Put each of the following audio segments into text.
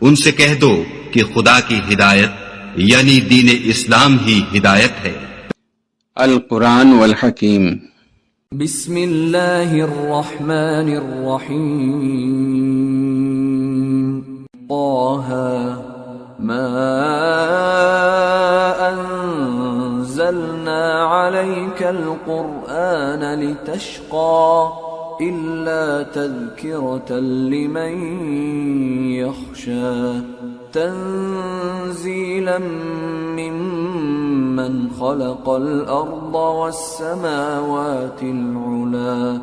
ان سے کہہ دو کہ خدا کی ہدایت یعنی دین اسلام ہی ہدایت ہے۔ القرآن والحکیم۔ بسم اللہ الرحمن الرحیم۔ طه ما انزلنا عليك القرآن لتشقى إلا تذكرة لمن يخشى تنزيلا ممن خلق الأرض والسماوات العلى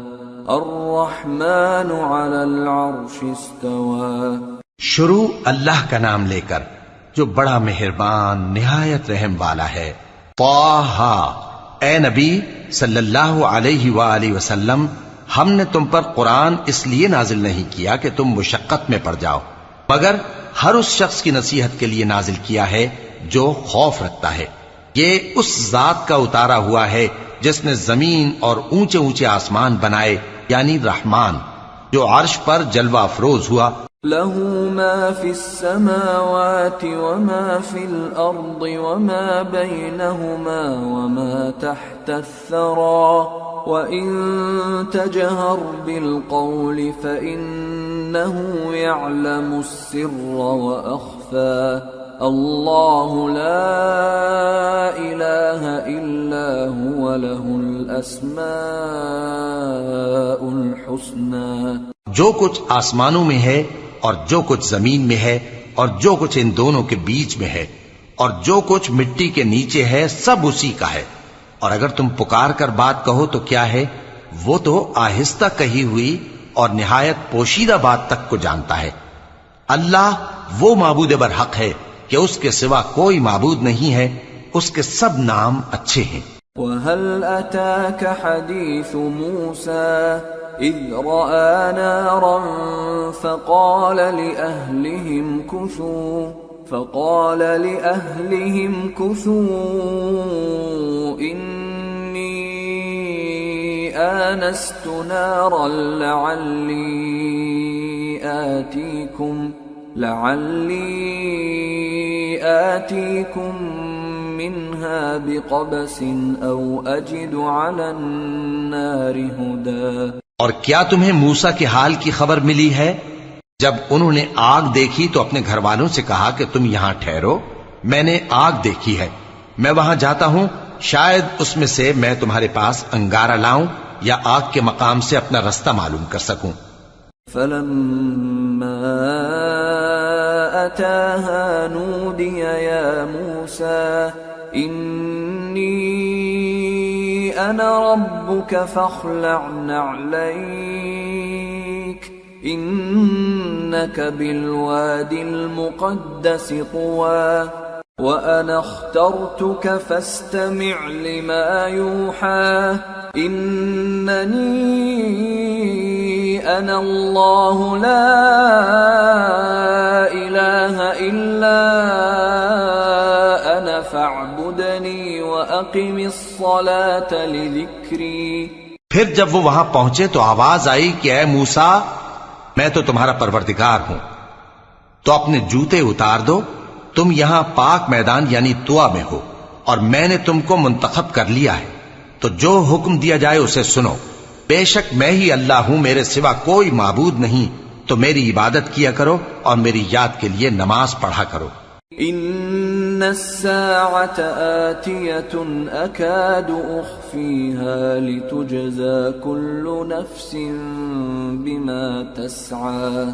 الرحمن على العرش استوى۔ شروع اللہ کا نام لے کر جو بڑا مہربان نہایت رحم والا ہے۔ طه، اے نبی صلی اللہ علیہ وآلہ وسلم، ہم نے تم پر قرآن اس لیے نازل نہیں کیا کہ تم مشقت میں پڑ جاؤ، مگر ہر اس شخص کی نصیحت کے لیے نازل کیا ہے جو خوف رکھتا ہے۔ یہ اس ذات کا اتارا ہوا ہے جس نے زمین اور اونچے اونچے آسمان بنائے، یعنی رحمان، جو عرش پر جلوہ افروز ہوا۔ له ما في السماوات وما في الأرض وما بينهما وما تحت الثرى وإن تجهر بالقول فإنه يعلم السر وأخفى الله لا إله إلا هو له الأسماء الحسنى۔ جو کچھ آسمانوں میں ہے اور جو کچھ زمین میں ہے اور جو کچھ ان دونوں کے بیچ میں ہے اور جو کچھ مٹی کے نیچے ہے، سب اسی کا ہے۔ اور اگر تم پکار کر بات کہو تو کیا ہے، وہ تو آہستہ کہی ہوئی اور نہایت پوشیدہ بات تک کو جانتا ہے۔ اللہ وہ معبود برحق ہے کہ اس کے سوا کوئی معبود نہیں ہے، اس کے سب نام اچھے ہیں۔ وَهَلْ أَتَاكَ حَدِيثُ مُوسَى إِذْ رَأَى نَارًا فَقَالَ لِأَهْلِهِمْ كُثُوا إِنِّي آنَسْتُ نَارًا لعلی آتیکم منها بقبس او اجد علی النار ہدا۔ اور کیا تمہیں موسیٰ کے حال کی خبر ملی ہے؟ جب انہوں نے آگ دیکھی تو اپنے گھر والوں سے کہا کہ تم یہاں ٹھہرو، میں نے آگ دیکھی ہے، میں وہاں جاتا ہوں، شاید اس میں سے میں تمہارے پاس انگارہ لاؤں یا آگ کے مقام سے اپنا رستہ معلوم کر سکوں۔ فلما أتاها نودي يا موسى إني أنا ربك فاخلع نعليك إنك بالواد المقدس طوى وأنا اخترتك فاستمع لما يوحى إنني أنا الله لا إله إلا أنا فاعبدني وأقم الصلاة لذكري۔ پھر جب وہ وہاں پہنچے تو آواز آئی کہ اے موسیٰ، میں تو تمہارا پروردگار ہوں، تو اپنے جوتے اتار دو، تم یہاں پاک میدان یعنی طوا میں ہو اور میں نے تم کو منتخب کر لیا ہے، تو جو حکم دیا جائے اسے سنو، بے شک میں ہی اللہ ہوں، میرے سوا کوئی معبود نہیں، تو میری عبادت کیا کرو اور میری یاد کے لیے نماز پڑھا کرو۔ ان الساعة آتية اكاد اخفيها لتجزى كل نفس بما تسعى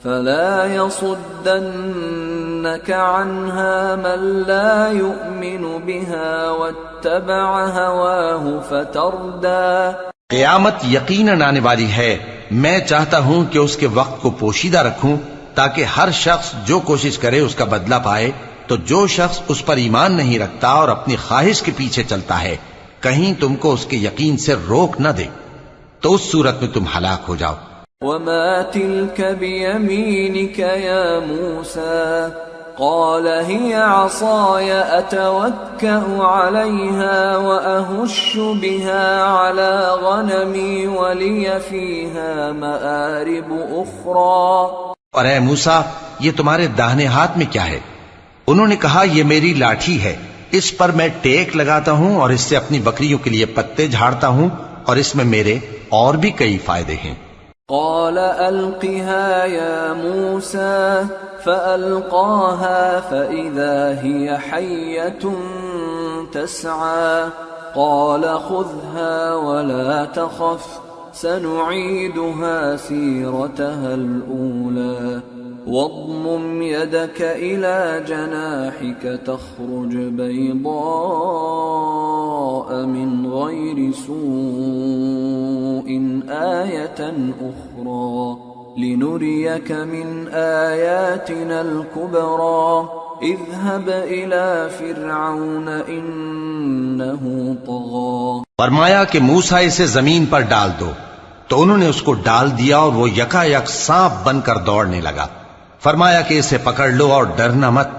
فلا يصدنك عنها من لا يؤمن بها واتبع هواه فتردى۔ قیامت یقیناً آنے والی ہے، میں چاہتا ہوں کہ اس کے وقت کو پوشیدہ رکھوں تاکہ ہر شخص جو کوشش کرے اس کا بدلہ پائے، تو جو شخص اس پر ایمان نہیں رکھتا اور اپنی خواہش کے پیچھے چلتا ہے کہیں تم کو اس کے یقین سے روک نہ دے تو اس صورت میں تم ہلاک ہو جاؤ۔ وما تلك بيمينك يا موسى قال هي عصاي أتوكأ عليها وأهش بها على غنمي ولي فيها مآرب أخرى۔ اور اے موسیٰ یہ تمہارے داہنے ہاتھ میں کیا ہے؟ انہوں نے کہا یہ میری لاٹھی ہے، اس پر میں ٹیک لگاتا ہوں اور اس سے اپنی بکریوں کے لیے پتے جھاڑتا ہوں، اور اس میں میرے اور بھی کئی فائدے ہیں۔ قال ألقها يا موسى فألقاها فإذا هي حية تسعى قال خذها ولا تخف سنعيدها سيرتها الأولى واضمم يدك إلى جناحك تخرج بيضاء من غير سوء آية أخرى لنريك من آياتنا الكبرى اذهب إلى فرعون إنه طغى۔ فرمایا کہ موسیٰ اسے زمین پر ڈال دو، تو انہوں نے اس کو ڈال دیا اور وہ یکا یک سانپ بن کر دوڑنے لگا۔ فرمایا کہ اسے پکڑ لو اور ڈرنا مت،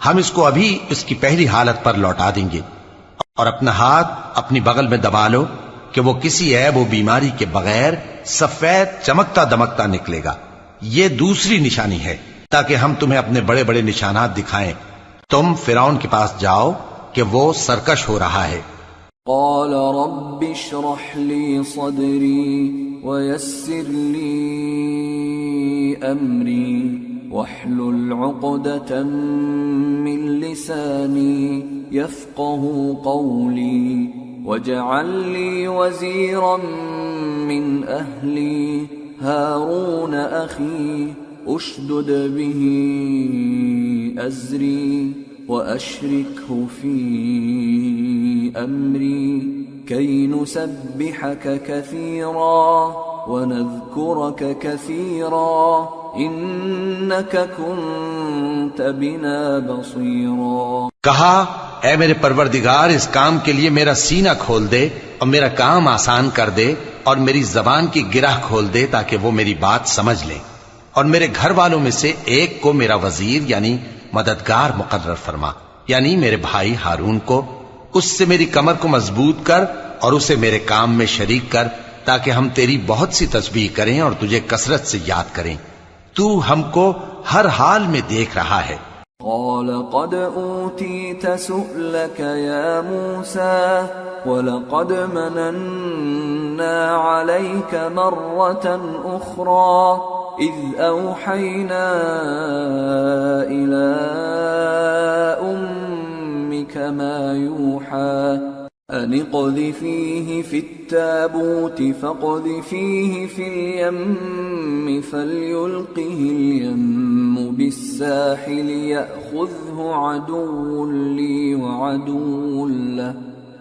ہم اس کو ابھی اس کی پہلی حالت پر لوٹا دیں گے، اور اپنا ہاتھ اپنی بغل میں دبا لو کہ وہ کسی عیب و بیماری کے بغیر سفید چمکتا دمکتا نکلے گا۔ یہ دوسری نشانی ہے تاکہ ہم تمہیں اپنے بڑے بڑے نشانات دکھائیں۔ تم فرعون کے پاس جاؤ کہ وہ سرکش ہو رہا ہے۔ قال رب اشرح لي صدري ويسر لي أمري واحلل عقدة من لساني يفقه قولي واجعل لي وزيرا من أهلي هارون أخي اشدد به أزري وأشركه في أمري كي نسبحك كثيرا ونذكرك كثيرا إنك كنت بنا بصيرا۔ کہا اے میرے پروردگار اس کام کے لیے میرا سینہ کھول دے اور میرا کام آسان کر دے اور میری زبان کی گرہ کھول دے تاکہ وہ میری بات سمجھ لیں، اور میرے گھر والوں میں سے ایک کو میرا وزیر یعنی مددگار مقرر فرما، یعنی میرے بھائی ہارون کو۔ اس سے میری کمر کو مضبوط کر اور اسے میرے کام میں شریک کر تاکہ ہم تیری بہت سی تسبیح کریں اور تجھے کثرت سے یاد کریں، تو ہم کو ہر حال میں دیکھ رہا ہے۔ قال قد أوتيت سؤلك يا موسى ولقد مننا عليك مرة أخرى إذ أوحينا إلى أمك ما يوحى أن اقذفيه في التابوت فاقذفيه في اليم فليلقه اليم بالساحل يأخذه عدو لي وعدو له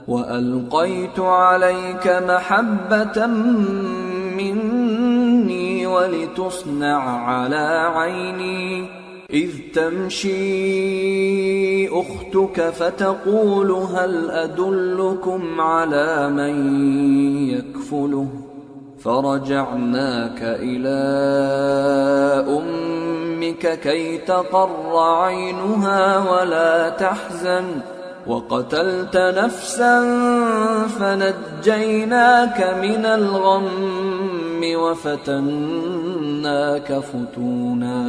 وألقيت عليك محبة مني ولتصنع على عيني إذ تمشي أختك فتقول هل أدلكم على من يكفله فرجعناك إلى أمك كي تقر عينها ولا تحزن وقتلت نفسا فنجيناك من الغم وفتناك فتونا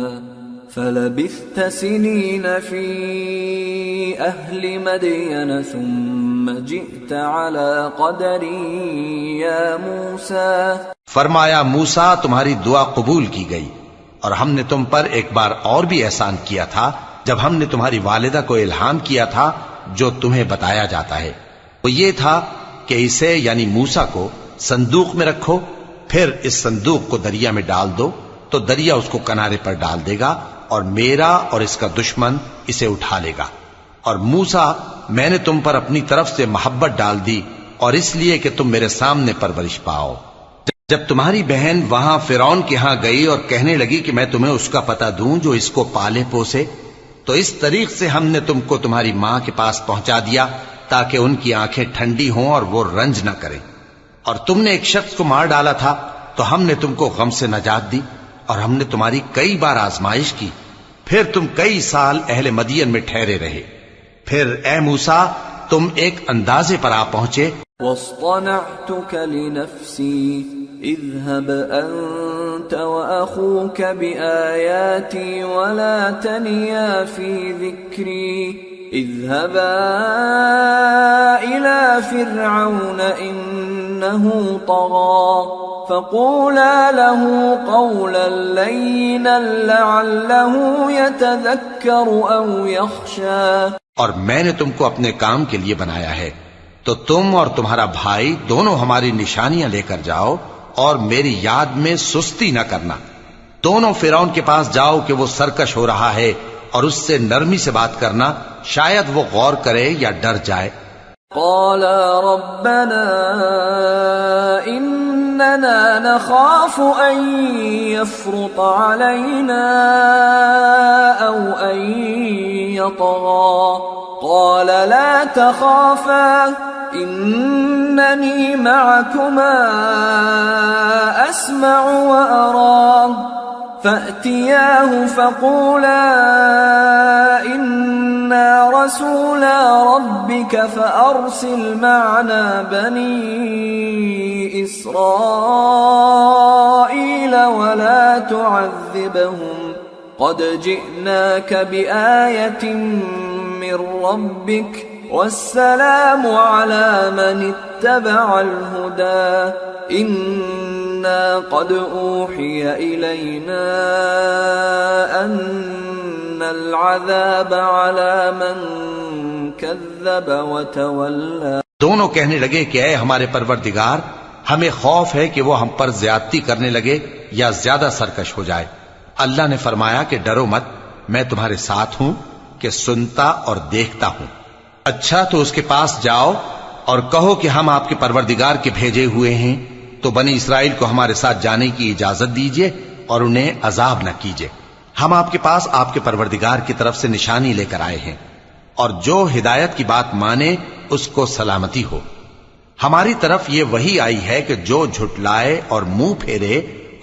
فلبثت سنين في أهل مدين ثم جئت على قدر يا موسى۔ فرمایا موسیٰ تمہاری دعا قبول کی گئی، اور ہم نے تم پر ایک بار اور بھی احسان کیا تھا جب ہم نے تمہاری والدہ کو الہام کیا تھا جو تمہیں بتایا جاتا ہے، وہ یہ تھا کہ اسے یعنی موسیٰ کو صندوق میں رکھو، پھر اس صندوق کو دریا میں ڈال دو تو دریا اس کو کنارے پر ڈال دے گا اور میرا اور اس کا دشمن اسے اٹھا لے گا۔ اور موسیٰ میں نے تم پر اپنی طرف سے محبت ڈال دی اور اس لیے کہ تم میرے سامنے پرورش پاؤ۔ جب تمہاری بہن وہاں فرعون کے ہاں گئی اور کہنے لگی کہ میں تمہیں اس کا پتہ دوں جو اس کو پالے پوسے، تو اس طریق سے ہم نے تم کو تمہاری ماں کے پاس پہنچا دیا تاکہ ان کی آنکھیں ٹھنڈی ہوں اور وہ رنج نہ کریں۔ اور تم نے ایک شخص کو مار ڈالا تھا تو ہم نے تم کو غم سے نجات دی، اور ہم نے تمہاری کئی بار آزمائش کی، پھر تم کئی سال اہل مدین میں ٹھہرے رہے۔ پھر اے موسیٰ تم ایک اندازے پر آ پہنچے۔ واصطنعتك لنفسي اذهب أنت أنت وأخوك بآياتي ولا تنيا في ذكري اذهبا إلى فرعون إنه طغى فقولا له قولا لينا لعله يتذكر أو يخشى. اور میں نے تم کو اپنے کام کے لیے بنایا ہے، تو تم اور تمہارا بھائی دونوں ہماری نشانیاں لے کر جاؤ اور میری یاد میں سستی نہ کرنا. دونوں فرعون کے پاس جاؤ کہ وہ سرکش ہو رہا ہے، اور اس سے نرمی سے بات کرنا، شاید وہ غور کرے یا ڈر جائے. قالا ربنا إننا نخاف أن يفرط علينا أو أن يطغى قال لا تخافا إنني معكما أسمع وأرى فأتياه فقولا إنا رسولا ربك فأرسل معنا بني إسرائيل ولا تعذبهم قد جئناك بآية من ربك والسلام على من اتبع الهدى إنا قد أوحي إلينا أن العذاب على من كذب وتولى. دونوں کہنے لگے کہ اے ہمارے پروردگار، ہمیں خوف ہے کہ وہ ہم پر زیادتی کرنے لگے یا زیادہ سرکش ہو جائے. اللہ نے فرمایا کہ ڈرو مت، میں تمہارے ساتھ ہوں کہ سنتا اور دیکھتا ہوں. اچھا تو اس کے پاس جاؤ اور کہو کہ ہم آپ کے پروردگار کے بھیجے ہوئے ہیں، تو بنی اسرائیل کو ہمارے ساتھ جانے کی اجازت دیجیے اور انہیں عذاب نہ کیجیے. ہم آپ کے پاس آپ کے پروردگار کی طرف سے نشانی لے کر آئے ہیں، اور جو ہدایت کی بات مانے اس کو سلامتی ہو. ہماری طرف یہ وحی آئی ہے کہ جو جھٹلائے اور منہ پھیرے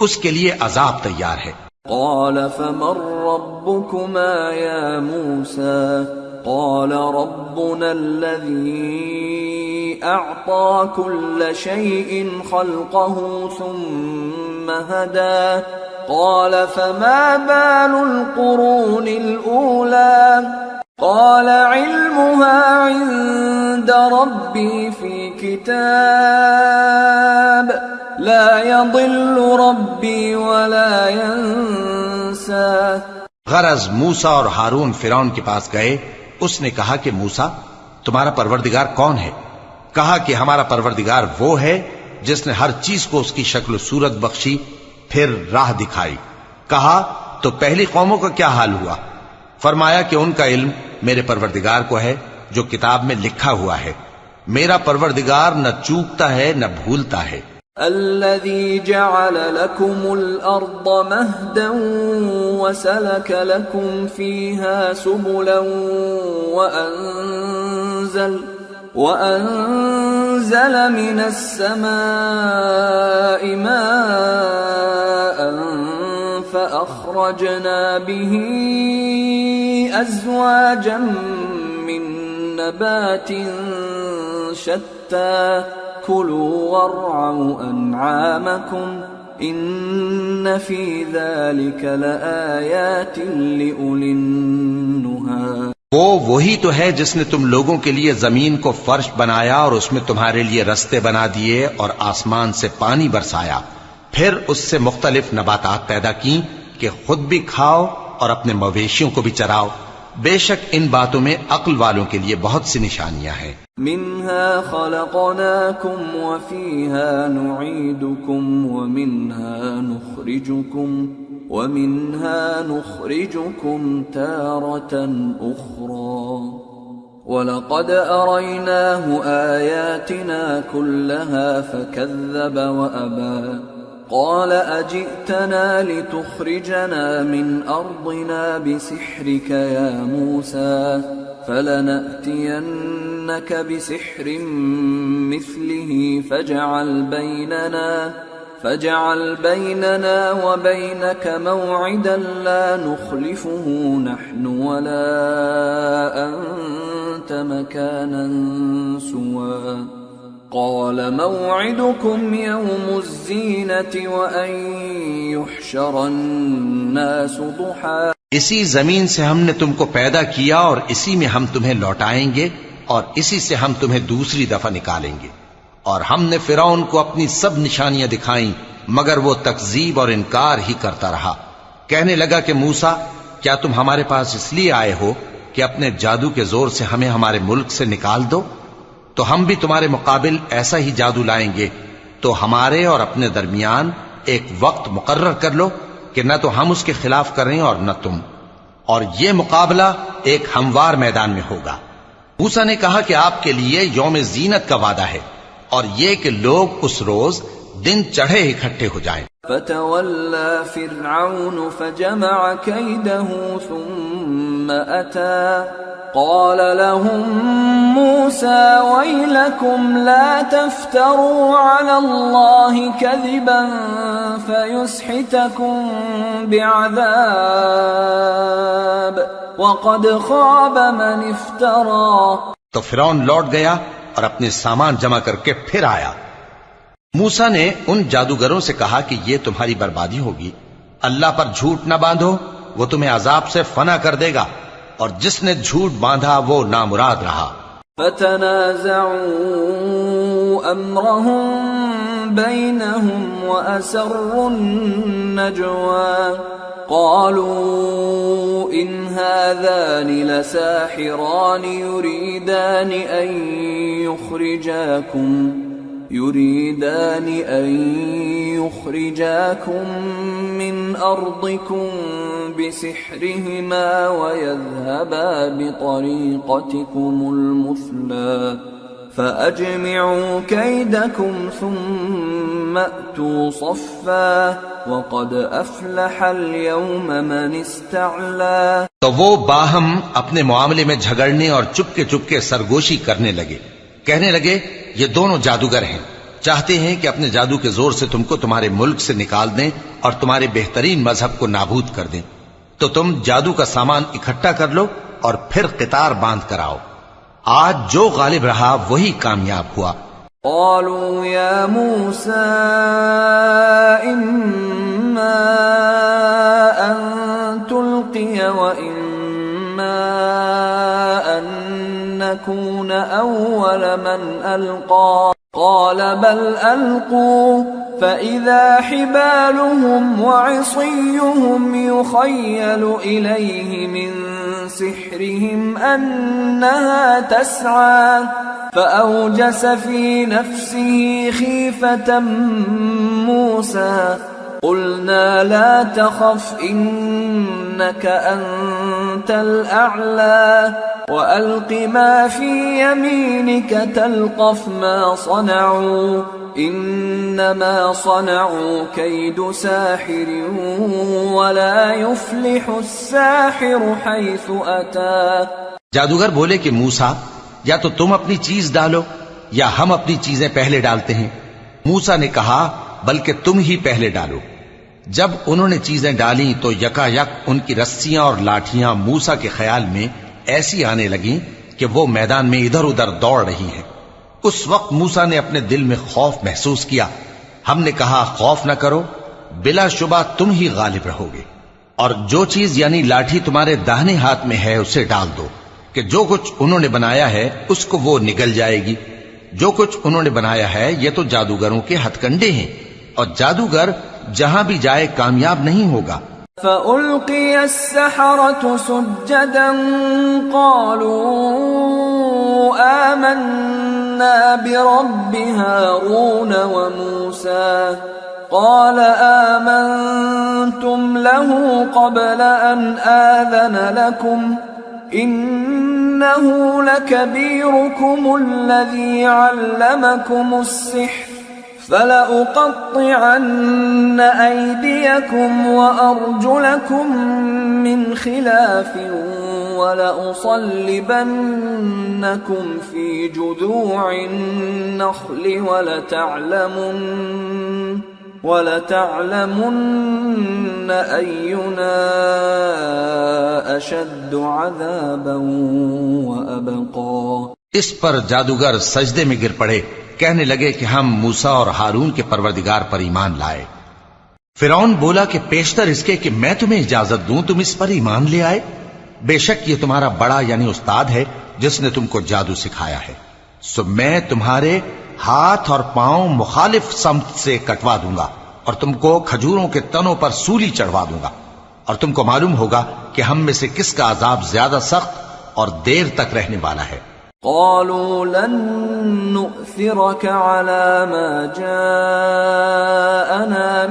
اس کے لیے عذاب تیار ہے. قال فمن ربكما يا موسى قال ربنا الذي أعطى كل شيء خلقه ثم هدى قال فما بال القرون الأولى قال علمها عند ربي في كتاب لا يضل ربي ولا ينسى. غرض موسیٰ اور ہارون فرعون کے پاس گئے. اس نے کہا کہ موسیٰ تمہارا پروردگار کون ہے؟ کہا کہ ہمارا پروردگار وہ ہے جس نے ہر چیز کو اس کی شکل و صورت بخشی، پھر راہ دکھائی. کہا تو پہلی قوموں کا کیا حال ہوا؟ فرمایا کہ ان کا علم میرے پروردگار کو ہے جو کتاب میں لکھا ہوا ہے. میرا پروردگار نہ چوکتا ہے نہ بھولتا ہے. الذي جعل لكم الأرض مهدا وسلك لكم فيها سبلا وأنزل من السماء ماء فأخرجنا به أزواجا من نبات شتى كلوا وارعوا أنعامكم إن في ذلك لآيات لأولي النهى. وہ وہی تو ہے جس نے تم لوگوں کے لیے زمین کو فرش بنایا اور اس میں تمہارے لیے رستے بنا دیے اور آسمان سے پانی برسایا، پھر اس سے مختلف نباتات پیدا کی کہ خود بھی کھاؤ اور اپنے مویشیوں کو بھی چراؤ. بے شک ان باتوں میں عقل والوں کے لیے بہت سی نشانیاں ہیں. منها خلقناكم وفيها نعيدكم ومنها نخرجكم تارة أخرى ولقد أريناه آياتنا كلها فكذب وأبى قال أجئتنا لتخرجنا من أرضنا بسحرك يا موسى فلنأتينك بسحر مثله فاجعل بيننا وبينك موعدا لا نخلفه نحن ولا أنت مكانا سوى قال موعدكم يوم الزينة وأن يحشر الناس ضحى اسی زمین سے ہم نے تم کو پیدا کیا اور اسی میں ہم تمہیں لوٹائیں گے اور اسی سے ہم تمہیں دوسری دفعہ نکالیں گے. اور ہم نے فرعون کو اپنی سب نشانیاں دکھائیں مگر وہ تکذیب اور انکار ہی کرتا رہا. کہنے لگا کہ موسیٰ کیا تم ہمارے پاس اس لیے آئے ہو کہ اپنے جادو کے زور سے ہمیں ہمارے ملک سے نکال دو؟ تو ہم بھی تمہارے مقابل ایسا ہی جادو لائیں گے. تو ہمارے اور اپنے درمیان ایک وقت مقرر کر لو کہ نہ تو ہم اس کے خلاف کریں اور نہ تم، اور یہ مقابلہ ایک ہموار میدان میں ہوگا. موسیٰ نے کہا کہ آپ کے لیے یوم زینت کا وعدہ ہے اور یہ کہ لوگ اس روز دن چڑھے اکٹھے ہو جائیں. فتولى فرعون فجمع كيده ثم أتى قال لهم موسى ويلكم لا تفتروا على الله كذبا فيسحتكم بعذاب وقد خاب من افترى. تو فرعون لوٹ گیا اور اپنے سامان جمع کر کے پھر آیا. موسیٰ نے ان جادوگروں سے کہا کہ یہ تمہاری بربادی ہوگی. اللہ پر جھوٹ نہ باندھو، وہ تمہیں عذاب سے فنا کر دے گا، اور جس نے جھوٹ باندھا وہ نامراد رہا. فتنازعوا امرهم بينهم واسروا النجوى قالوا ان هذان لساحران يريدان أن يخرجاكم من أرضكم بسحرهما ويذهبا بطريقتكم المثلى فأجمعوا كيدكم ثم أتوا صفا وقد أفلح اليوم من استعلى. تو وہ باہم اپنے معاملے میں جھگڑنے اور چپکے سرگوشی کرنے لگے. کہنے لگے یہ دونوں جادوگر ہیں، چاہتے ہیں کہ اپنے جادو کے زور سے تم کو تمہارے ملک سے نکال دیں اور تمہارے بہترین مذہب کو نابود کر دیں. تو تم جادو کا سامان اکٹھا کر لو اور پھر قطار باندھ کر آؤ. آج جو غالب رہا وہی کامیاب ہوا. قالوا يا موسى إما أن تلقي وإما أن نكون أول من ألقى قال بل ألقوا فإذا حبالهم وعصيهم يخيل إليه من سحرهم أنها تسعى فأوجس في نفسه خيفة موسى قلنا لا تخف إنك أنت الأعلى وألق ما في يمينك تلقف ما صنعوا إنما صنعوا كيد ساحر ولا يفلح الساحر حيث أتى. جادوگر بولے کہ موسیٰ یا تو تم اپنی چیز ڈالو یا ہم اپنی چیزیں پہلے ڈالتے ہیں. موسیٰ نے کہا بلکہ تم ہی پہلے ڈالو. جب انہوں نے چیزیں ڈالیں تو یکا یک ان کی رسیاں اور لاٹھیاں موسیٰ کے خیال میں ایسی آنے لگیں کہ وہ میدان میں ادھر ادھر دوڑ رہی ہیں. اس وقت موسیٰ نے اپنے دل میں خوف محسوس کیا. ہم نے کہا خوف نہ کرو، بلا شبہ تم ہی غالب رہو گے، اور جو چیز یعنی لاٹھی تمہارے داہنے ہاتھ میں ہے اسے ڈال دو کہ جو کچھ انہوں نے بنایا ہے اس کو وہ نگل جائے گی. جو کچھ انہوں نے بنایا ہے یہ تو جادوگروں کے ہتھ کنڈے ہیں، اور جادوگر جہاں بھی جائے کامیاب نہیں ہوگا. فألقي السحرة سجدا قالوا آمنا برب هارون وموسى قال آمنتم له قبل أن آذن لكم إنه لكبيركم الذي علمكم السحر فلأقطعن أيديكم وأرجلكم من خلاف ولأصلبنكم في جذوع النخل ولتعلمن أينا أشد عذابا وأبقى. اس پر جادوگر سجدے میں گر پڑے کہنے لگے کہ ہم موسیٰ اور ہارون کے پروردگار پر ایمان لائے۔ فرعون بولا کہ پیشتر اس کے کہ میں تمہیں اجازت دوں تم اس پر ایمان لے آئے؟ بے شک یہ تمہارا بڑا یعنی استاد ہے جس نے تم کو جادو سکھایا ہے، سو میں تمہارے ہاتھ اور پاؤں مخالف سمت سے کٹوا دوں گا اور تم کو کھجوروں کے تنوں پر سولی چڑھوا دوں گا، اور تم کو معلوم ہوگا کہ ہم میں سے کس کا عذاب زیادہ سخت اور دیر تک رہنے والا ہے۔ قالوا لن نؤثرك على ما جاءنا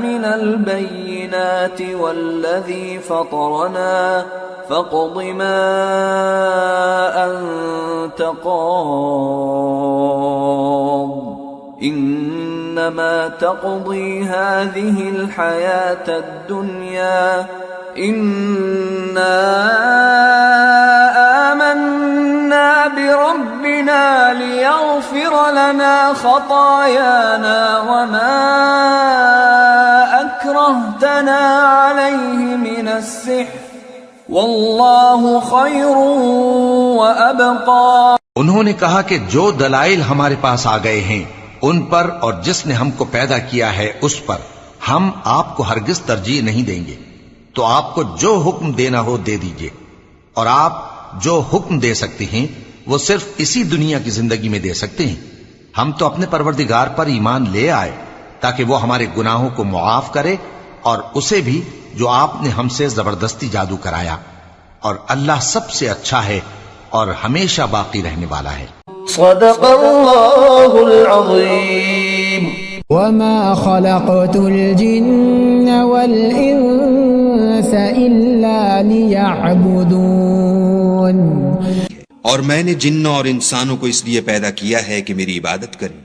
من البينات والذي فطرنا فاقض ما أنت قاض إنما تقضي هذه الحياة الدنيا إنا آمنا بربنا ليغفر لنا خطايانا وما أكرهتنا عليه من السحر والله خير وأبقى۔ انہوں نے کہا کہ جو دلائل ہمارے پاس آ گئے ہیں ان پر اور جس نے ہم کو پیدا کیا ہے اس پر ہم آپ کو ہرگز ترجیح نہیں دیں گے، تو آپ کو جو حکم دینا ہو دے دیجئے، اور آپ جو حکم دے سکتے ہیں وہ صرف اسی دنیا کی زندگی میں دے سکتے ہیں۔ ہم تو اپنے پروردگار پر ایمان لے آئے تاکہ وہ ہمارے گناہوں کو معاف کرے اور اسے بھی جو آپ نے ہم سے زبردستی جادو کرایا، اور اللہ سب سے اچھا ہے اور ہمیشہ باقی رہنے والا ہے۔ صدق اللہ العظیم۔ وما خلقت الجن والإنس إلا ليعبدون۔ اور میں نے جنوں اور انسانوں کو اس لیے پیدا کیا ہے کہ میری عبادت کریں۔